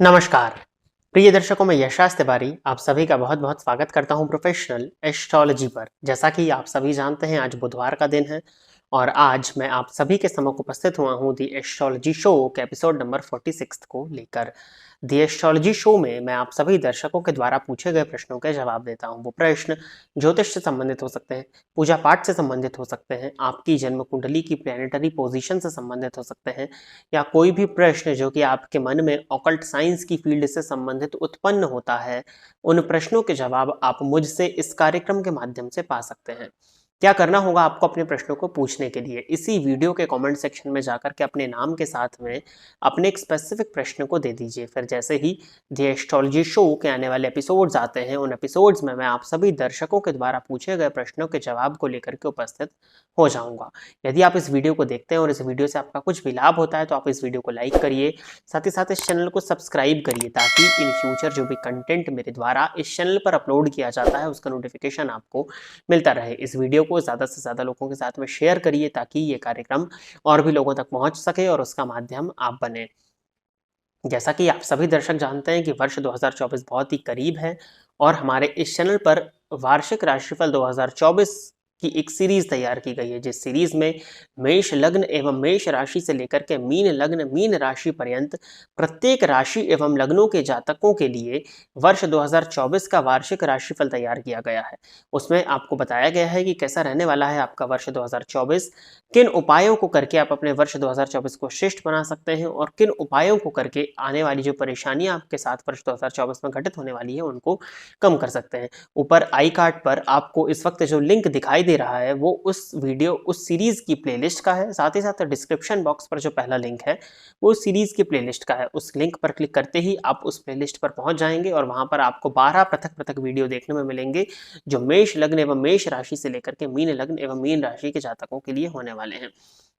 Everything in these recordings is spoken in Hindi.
नमस्कार प्रिय दर्शकों, मैं यशराज तिवारी आप सभी का बहुत बहुत स्वागत करता हूं प्रोफेशनल एस्ट्रोलॉजी पर। जैसा कि आप सभी जानते हैं, आज बुधवार का दिन है और आज मैं आप सभी के समक्ष उपस्थित हुआ हूं दी एस्ट्रोलॉजी शो के एपिसोड नंबर 46 को लेकर। दी एस्ट्रोलॉजी शो में मैं आप सभी दर्शकों के द्वारा पूछे गए प्रश्नों के जवाब देता हूं। वो प्रश्न ज्योतिष से संबंधित हो सकते हैं, पूजा पाठ से संबंधित हो सकते हैं, आपकी जन्म कुंडली की प्लैनेटरी पोजीशन से संबंधित हो सकते हैं, या कोई भी प्रश्न जो कि आपके मन में ऑकल्ट साइंस की फील्ड से संबंधित उत्पन्न होता है, उन प्रश्नों के जवाब आप मुझसे इस कार्यक्रम के माध्यम से पा सकते हैं। क्या करना होगा आपको अपने प्रश्नों को पूछने के लिए? इसी वीडियो के कमेंट सेक्शन में जाकर के अपने नाम के साथ में अपने एक स्पेसिफिक प्रश्न को दे दीजिए। फिर जैसे ही द एस्ट्रोलॉजी शो के आने वाले एपिसोड्स आते हैं, उन एपिसोड्स में मैं आप सभी दर्शकों के द्वारा पूछे गए प्रश्नों के जवाब को लेकर के उपस्थित हो जाऊंगा। यदि आप इस वीडियो को देखते हैं और इस वीडियो से आपका कुछ भी लाभ होता है तो आप इस वीडियो को लाइक करिए, साथ ही साथ इस चैनल को सब्सक्राइब करिए, ताकि इन फ्यूचर जो भी कंटेंट मेरे द्वारा इस चैनल पर अपलोड किया जाता है उसका नोटिफिकेशन आपको मिलता रहे। इस वीडियो को ज़्यादा से ज़्यादा लोगों के साथ में शेयर करिए, ताकि ये कार्यक्रम और भी लोगों तक पहुंच सके और उसका माध्यम आप बने। जैसा कि आप सभी दर्शक जानते हैं कि वर्ष 2024 बहुत ही करीब है और हमारे इस चैनल पर वार्षिक राशिफल 2024 की एक सीरीज तैयार की गई है, जिस सीरीज में मेष लग्न एवं मेष राशि से लेकर के मीन लग्न मीन राशि पर्यंत प्रत्येक राशि एवं लग्नों के जातकों के लिए वर्ष 2024 का वार्षिक राशिफल तैयार किया गया है। उसमें आपको बताया गया है कि कैसा रहने वाला है आपका वर्ष 2024, किन उपायों को करके आप अपने वर्ष 2024 को श्रेष्ठ बना सकते हैं और किन उपायों को करके आने वाली जो परेशानियां आपके साथ वर्ष 2024 में घटित होने वाली है उनको कम कर सकते हैं। ऊपर आई कार्ड पर आपको इस वक्त जो लिंक दिखाई दे रहा है वो उस वीडियो उस सीरीज की प्लेलिस्ट का है। साथ ही साथ डिस्क्रिप्शन बॉक्स पर जो पहला लिंक है वो सीरीज की प्लेलिस्ट का है। उस लिंक पर क्लिक करते ही आप उस प्लेलिस्ट पर पहुंच जाएंगे और वहां पर आपको 12 पृथक पृथक वीडियो देखने में मिलेंगे, जो मेष लग्न एवं मेष राशि से लेकर के मीन लग्न एवं मीन राशि के जातकों के लिए होने वाले हैं।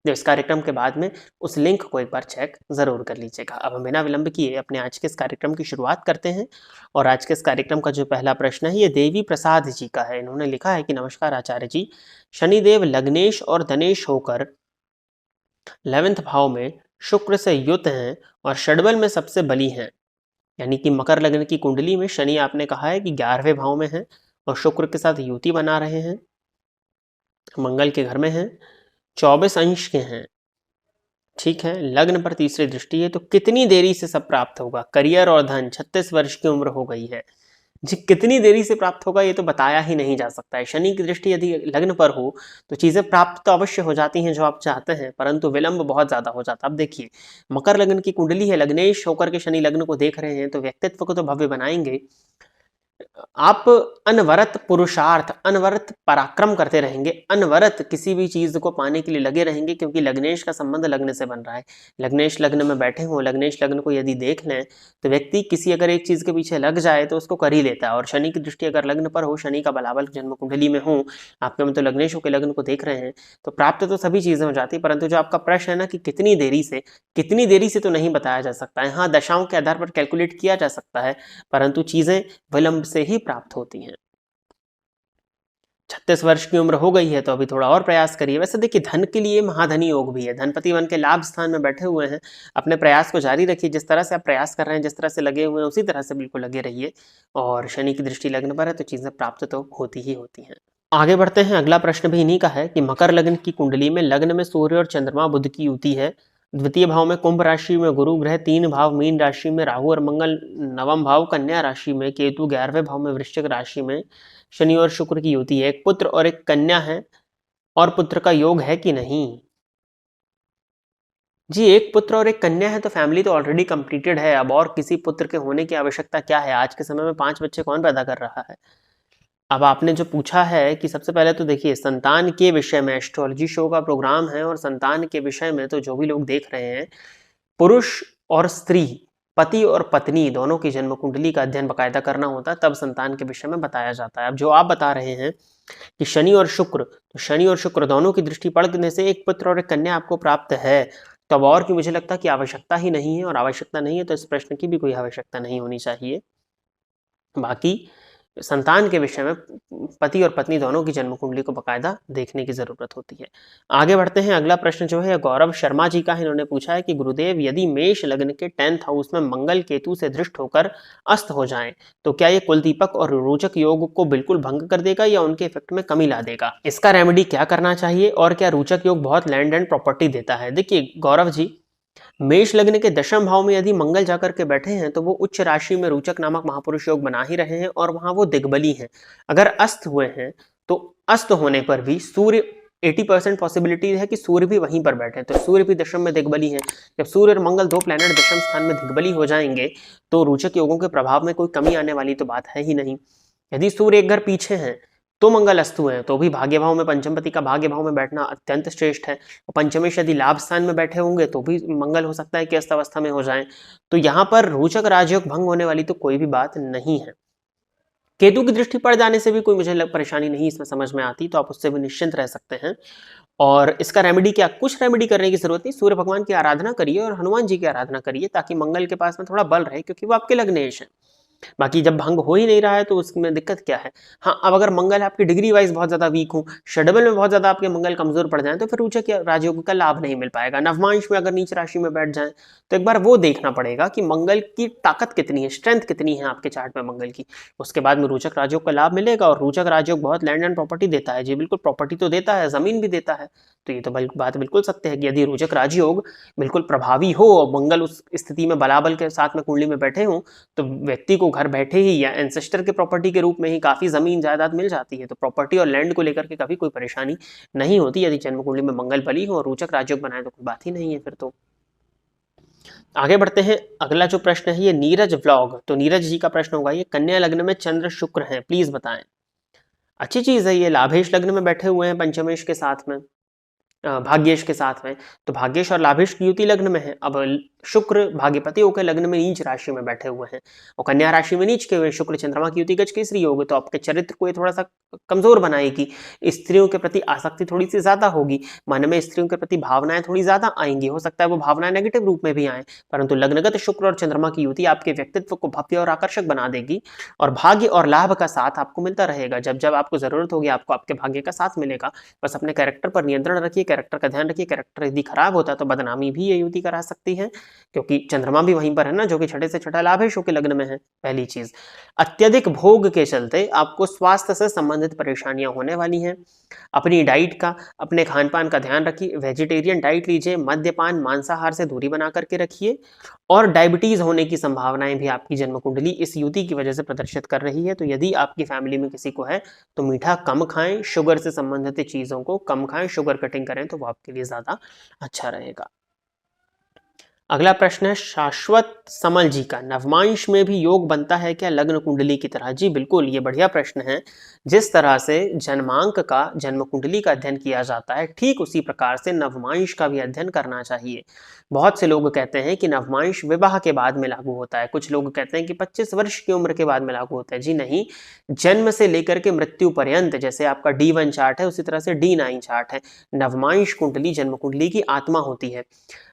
तो इस कार्यक्रम के बाद में उस लिंक को एक बार चेक जरूर कर लीजिएगा। अब हम बिना विलंब किए अपने आज के इस कार्यक्रम की शुरुआत करते हैं और आज के इस कार्यक्रम का जो पहला प्रश्न है ये देवी प्रसाद जी का है। इन्होंने लिखा है कि नमस्कार आचार्य जी, शनिदेव लग्नेश और धनेश होकर 11th भाव में शुक्र से युत हैं और षड्बल में सबसे बली हैं। यानी कि मकर लग्न की कुंडली में शनि आपने कहा है कि 11वें भाव में है और शुक्र के साथ युति बना रहे हैं, मंगल के घर में हैं, 24 अंश के हैं। ठीक है, लग्न पर तीसरी दृष्टि है, तो कितनी देरी से सब प्राप्त होगा? करियर और धन, 36 वर्ष की उम्र हो गई है जी, कितनी देरी से प्राप्त होगा ये तो बताया ही नहीं जा सकता है। शनि की दृष्टि यदि लग्न पर हो तो चीजें प्राप्त तो अवश्य हो जाती हैं जो आप चाहते हैं, परंतु विलंब बहुत ज्यादा हो जाता है। अब देखिए, मकर लग्न की कुंडली है, लग्नेश होकर के शनि लग्न को देख रहे हैं, तो व्यक्तित्व को तो भव्य बनाएंगे। आप अनवरत पुरुषार्थ, अनवरत पराक्रम करते रहेंगे, अनवरत किसी भी चीज को पाने के लिए लगे रहेंगे, क्योंकि लग्नेश का संबंध लग्न से बन रहा है। लग्नेश लग्न में बैठे हों, लग्नेश लग्न को यदि देख लें तो व्यक्ति किसी अगर एक चीज के पीछे लग जाए तो उसको कर ही लेता है। और शनि की दृष्टि अगर लग्न पर हो, शनि का बलाबल जन्म कुंडली में हो, आपके में तो लग्नेशों के लग्न को देख रहे हैं, तो प्राप्त तो सभी चीजें हो जाती, परंतु जो आपका प्रश्न है ना कि कितनी देरी से तो नहीं बताया जा सकता है। हाँ, दशाओं के आधार पर कैलकुलेट किया जा सकता है, परंतु चीजें विलंब से ही प्राप्त होती हैं। 36 वर्ष की उम्र हो गई है तो अभी थोड़ा और प्रयास करिए। वैसे देखिए, धन के लिए महाधनी योग भी है, धनपति बन के लाभ स्थान में बैठे हुए हैं। अपने प्रयास को जारी रखिए, जिस तरह से आप प्रयास कर रहे हैं, जिस तरह से लगे हुए हैं, उसी तरह से बिल्कुल लगे रहिए। और शनि की दृष्टि लग्न पर है तो चीजें प्राप्त तो होती ही होती हैं। आगे बढ़ते हैं, अगला प्रश्न भी इन्हीं का है कि मकर लग्न की कुंडली में लग्न में सूर्य और चंद्रमा बुध की युति है, द्वितीय भाव में कुंभ राशि में गुरु ग्रह, 3 भाव मीन राशि में राहु और मंगल, 9वां भाव कन्या राशि में केतु, 11वें भाव में वृश्चिक राशि में शनि और शुक्र की युति है, एक पुत्र और एक कन्या है, और पुत्र का योग है कि नहीं? जी, एक पुत्र और एक कन्या है तो फैमिली तो ऑलरेडी कंप्लीटेड है। अब और किसी पुत्र के होने की आवश्यकता क्या है? आज के समय में 5 बच्चे कौन पैदा कर रहा है? अब आपने जो पूछा है कि सबसे पहले तो देखिए, संतान के विषय में एस्ट्रोलॉजी शो का प्रोग्राम है और संतान के विषय में तो जो भी लोग देख रहे हैं, पुरुष और स्त्री, पति और पत्नी दोनों की जन्म कुंडली का अध्ययन बकायदा करना होता है, तब संतान के विषय में बताया जाता है। अब जो आप बता रहे हैं कि शनि और शुक्र, तो शनि और शुक्र दोनों की दृष्टि पड़ने से एक पुत्र और एक कन्या आपको प्राप्त है, तो अब और की मुझे लगता है कि आवश्यकता ही नहीं है, और आवश्यकता नहीं है तो इस प्रश्न की भी कोई आवश्यकता नहीं होनी चाहिए। बाकी संतान के विषय में पति और पत्नी दोनों की जन्म कुंडली को बकायदा देखने की जरूरत होती है। आगे बढ़ते हैं। अगला प्रश्न जो है गौरव शर्मा जी का है। इन्होंने पूछा है कि गुरुदेव, यदि मेष लग्न के 10th हाउस में मंगल केतु से दृष्ट होकर अस्त हो जाएं, तो क्या ये कुलदीपक और रोचक योग को बिल्कुल भंग कर देगा या उनके इफेक्ट में कमी ला देगा? इसका रेमेडी क्या करना चाहिए और क्या रोचक योग बहुत लैंड एंड प्रॉपर्टी देता है? देखिए गौरव जी, मेष लग्न के दशम भाव में यदि मंगल जाकर के बैठे हैं तो वो उच्च राशि में रोचक नामक महापुरुष योग बना ही रहे हैं और वहां वो दिग्बली हैं। अगर अस्त हुए हैं तो अस्त होने पर भी सूर्य 80% पॉसिबिलिटी है कि सूर्य भी वहीं पर बैठे, तो सूर्य भी दशम में दिग्बली है। जब सूर्य और मंगल दो प्लैनेट दशम स्थान में दिग्बली हो जाएंगे तो रोचक योगों के प्रभाव में कोई कमी आने वाली तो बात है ही नहीं। यदि सूर्य एक घर पीछे हैं तो मंगल अस्तु है तो भी भाग्य भाव में, पंचमपति का भाग्य भाव में बैठना अत्यंत श्रेष्ठ है। और पंचमेश यदि लाभ स्थान में बैठे होंगे तो भी मंगल हो सकता है कि अस्त अवस्था में हो जाए। तो यहाँ पर रोचक राजयोग भंग होने वाली तो कोई भी बात नहीं है। केतु की दृष्टि पड़ जाने से भी कोई मुझे परेशानी नहीं इसमें समझ में आती, तो आप उससे भी निश्चिंत रह सकते हैं। और इसका रेमेडी क्या, कुछ रेमेडी करने की जरूरत नहीं, सूर्य भगवान की आराधना करिए और हनुमान जी की आराधना करिए ताकि मंगल के पास में थोड़ा बल रहे, क्योंकि वो आपके लग्नेश है। बाकी जब भंग हो ही नहीं रहा है तो उसमें दिक्कत क्या है। हाँ, अब अगर मंगल आपकी डिग्री वाइज बहुत ज्यादा वीक हो, षडबल में बहुत ज्यादा आपके मंगल कमजोर पड़ जाए तो फिर रोचक राजयोग का लाभ नहीं मिल पाएगा। नवमांश में अगर नीच राशि में बैठ जाए तो एक बार वो देखना पड़ेगा कि मंगल की ताकत कितनी है, स्ट्रेंथ कितनी है आपके चार्ट में मंगल की। उसके बाद में रोचक राजयोग का लाभ मिलेगा। और रोचक राजयोग बहुत लैंड एंड प्रॉपर्टी देता है जी, बिल्कुल प्रॉपर्टी तो देता है, जमीन भी देता है। तो ये तो बात बिल्कुल सत्य है कि यदि रोचक राजयोग बिल्कुल प्रभावी हो और मंगल उस स्थिति में बलाबल के साथ में कुंडली में बैठे हों तो व्यक्ति को घर बैठे ही या एंसेस्टर के प्रॉपर्टी के रूप में ही काफी जमीन जायदाद मिल जाती है। तो प्रॉपर्टी और लैंड को लेकर के कभी कोई परेशानी नहीं होती यदि जन्म कुंडली में मंगल बली हो और रोचक राजयोग बनाए तो कोई बात ही नहीं है फिर तो। आगे बढ़ते हैं। अगला जो प्रश्न है ये नीरज व्लॉग, तो नीरज जी का प्रश्न होगा ये कन्या लग्न में चंद्र शुक्र हैं, प्लीज बताएं। अच्छी चीज है, ये लाभेश लग्न में बैठे हुए हैं पंचमेश के साथ में, भाग्येश के साथ में। तो भाग्येश और लाभेश की युति लग्न में है। अब शुक्र भाग्यपति होकर लग्न में नीच राशि में बैठे हुए हैं और कन्या राशि में नीच के हुए शुक्र चंद्रमा की युति गज केसरी योग, तो आपके चरित्र को ये थोड़ा सा कमजोर बनाएगी। स्त्रियों के प्रति आसक्ति थोड़ी सी ज्यादा होगी, मन में स्त्रियों के प्रति भावनाएं थोड़ी ज्यादा आएंगी। हो सकता है वो भावनाएं नेगेटिव रूप में भी आए, परंतु लग्नगत शुक्र और चंद्रमा की युति आपके व्यक्तित्व को भव्य और आकर्षक बना देगी और भाग्य और लाभ का साथ आपको मिलता रहेगा। जब जब आपको जरूरत होगी आपको आपके भाग्य का साथ मिलेगा। बस अपने कैरेक्टर पर नियंत्रण रखिए, कैरेक्टर का ध्यान रखिए। कैरेक्टर यदि खराब होता है तो बदनामी भी ये युति करा सकती है, क्योंकि चंद्रमा भी वहीं पर है ना, जो कि छठे से छठा लाभेश के लग्न में है। पहली चीज, अत्यधिक भोग के चलते आपको स्वास्थ्य से संबंधित परेशानियां होने वाली हैं। अपनी डाइट का, अपने खान पान का ध्यान रखिए। वेजिटेरियन डाइट लीजिए, मद्यपान मांसाहार से दूरी बना करके रखिए। और डायबिटीज होने की संभावनाएं भी आपकी जन्म कुंडली इस युति की वजह से प्रदर्शित कर रही है। तो यदि आपकी फैमिली में किसी को है तो मीठा कम खाएं, शुगर से संबंधित चीजों को कम खाएं, शुगर कटिंग करें तो वो आपके लिए ज्यादा अच्छा रहेगा। अगला प्रश्न है शाश्वत समल जी का, नवमांश में भी योग बनता है क्या लग्न कुंडली की तरह? जी बिल्कुल, ये बढ़िया प्रश्न है। जिस तरह से जन्मांक का, जन्म कुंडली का अध्ययन किया जाता है ठीक उसी प्रकार से नवमांश का भी अध्ययन करना चाहिए। बहुत से लोग कहते हैं कि नवमांश विवाह के बाद में लागू होता है, कुछ लोग कहते हैं कि 25 वर्ष की उम्र के बाद में लागू होता है। जी नहीं, जन्म से लेकर के मृत्यु पर्यंत, जैसे आपका D1 चार्ट है उसी तरह से D9 चार्ट है। नवमांश कुंडली जन्म कुंडली की आत्मा होती है।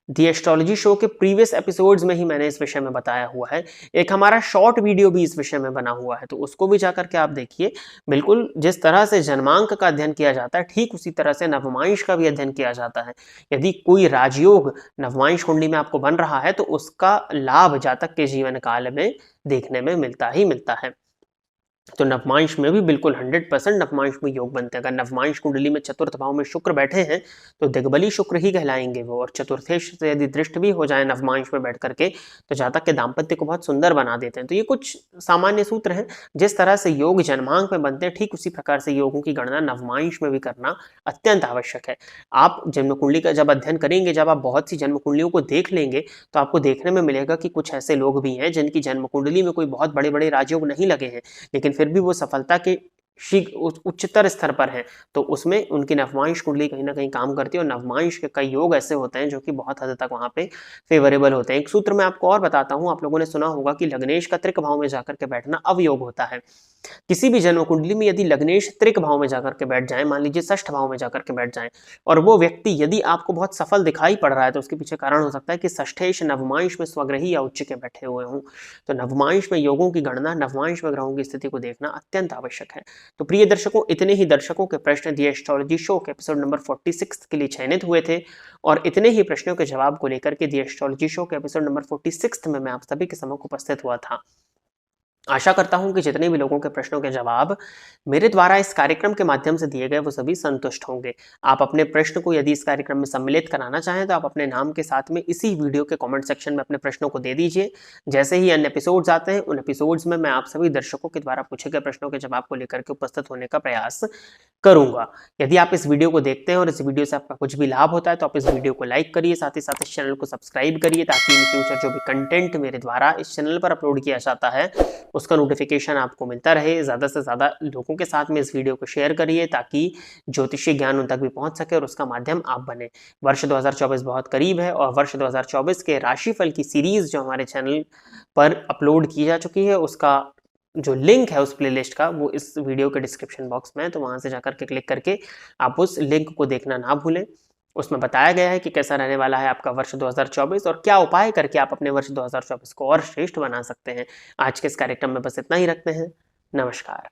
दी एस्ट्रोलॉजी शो के प्रीवियस एपिसोड्स में ही मैंने इस विषय में बताया हुआ है। एक हमारा शॉर्ट वीडियो भी इस विषय में बना हुआ है, तो उसको भी जाकर के आप देखिए। बिल्कुल जिस तरह से जन्मांक का अध्ययन किया जाता है ठीक उसी तरह से नवमांश का भी अध्ययन किया जाता है। यदि कोई राजयोग नवमांश कुंडली में आपको बन रहा है तो उसका लाभ जातक के जीवन काल में देखने में मिलता ही मिलता है। तो नवमांश में भी बिल्कुल 100% नवमांश में योग बनते हैं। अगर नवमांश कुंडली में चतुर्थ भाव में शुक्र बैठे हैं तो दिग्बली शुक्र ही कहलाएंगे वो। और चतुर्थेश से यदि दृष्ट भी हो जाए नवमांश में बैठ करके तो जातक के दाम्पत्य को बहुत सुंदर बना देते हैं। तो ये कुछ सामान्य सूत्र हैं। जिस तरह से योग जन्मांक में बनते हैं ठीक उसी प्रकार से योगों की गणना नवमांश में भी करना अत्यंत आवश्यक है। आप जन्म कुंडली का जब अध्ययन करेंगे, जब आप बहुत सी जन्म कुंडलियों को देख लेंगे तो आपको देखने में मिलेगा कि कुछ ऐसे लोग भी हैं जिनकी जन्म कुंडली में कोई बहुत बड़े बड़े राजयोग नहीं लगे हैं, लेकिन फिर भी वो सफलता के उच्चतर स्तर पर हैं। तो उसमें उनकी नवमांश कुंडली कहीं ना कहीं काम करती है और नवमांश के कई योग ऐसे होते हैं जो कि बहुत हद तक वहां पे फेवरेबल होते हैं। एक सूत्र मैं आपको और बताता हूं, आप लोगों ने सुना होगा कि लग्नेश का त्रिक भाव में जाकर के बैठना अवयोग होता है। किसी भी जन्म कुंडली में यदि लग्नेश त्रिक भाव में जाकर के बैठ जाए, मान लीजिए षष्ठ भाव में जाकर के बैठ जाए, और वो व्यक्ति यदि आपको बहुत सफल दिखाई पड़ रहा है, तो उसके पीछे कारण हो सकता है कि षष्ठेश नवमांश में स्वग्रही या उच्च के बैठे हुए हों। तो नवमांश में योगों की गणना, नवमांश में ग्रहों की स्थिति को देखना अत्यंत आवश्यक है। तो प्रिय दर्शकों, इतने ही दर्शकों के प्रश्न दी एस्ट्रोलॉजी शो के एपिसोड नंबर 46 के लिए चयनित हुए थे, और इतने ही प्रश्नों के जवाब को लेकर के दी एस्ट्रोलॉजी शो के एपिसोड नंबर 46 में मैं आप सभी के समक्ष उपस्थित हुआ था। आशा करता हूं कि जितने भी लोगों के प्रश्नों के जवाब मेरे द्वारा इस कार्यक्रम के माध्यम से दिए गए, वो सभी संतुष्ट होंगे। आप अपने प्रश्न को यदि इस कार्यक्रम में सम्मिलित कराना चाहें, तो आप अपने नाम के साथ में इसी वीडियो के कमेंट सेक्शन में अपने प्रश्नों को दे दीजिए। जैसे ही अन्य एपिसोड्स आते हैं, उन एपिसोड्स में मैं आप सभी दर्शकों के द्वारा पूछे गए प्रश्नों के जवाब को लेकर के उपस्थित होने का प्रयास करूंगा। यदि आप इस वीडियो को देखते हैं और इस वीडियो से आपका कुछ भी लाभ होता है, तो आप इस वीडियो को लाइक करिए, साथ ही साथ इस चैनल को सब्सक्राइब करिए, ताकि इन फ्यूचर जो भी कंटेंट मेरे द्वारा इस चैनल पर अपलोड किया जाता है, उसका नोटिफिकेशन आपको मिलता रहे। ज़्यादा से ज़्यादा लोगों के साथ में इस वीडियो को शेयर करिए, ताकि ज्योतिषीय ज्ञान उन तक भी पहुंच सके और उसका माध्यम आप बने। वर्ष 2024 बहुत करीब है, और वर्ष 2024 के राशिफल की सीरीज जो हमारे चैनल पर अपलोड की जा चुकी है, उसका जो लिंक है उस प्लेलिस्ट का, वो इस वीडियो के डिस्क्रिप्शन बॉक्स में है। तो वहां से जाकर के क्लिक करके आप उस लिंक को देखना ना भूलें। उसमें बताया गया है कि कैसा रहने वाला है आपका वर्ष 2024, और क्या उपाय करके आप अपने वर्ष 2024 को और श्रेष्ठ बना सकते हैं। आज के इस कार्यक्रम में बस इतना ही रखते हैं। नमस्कार।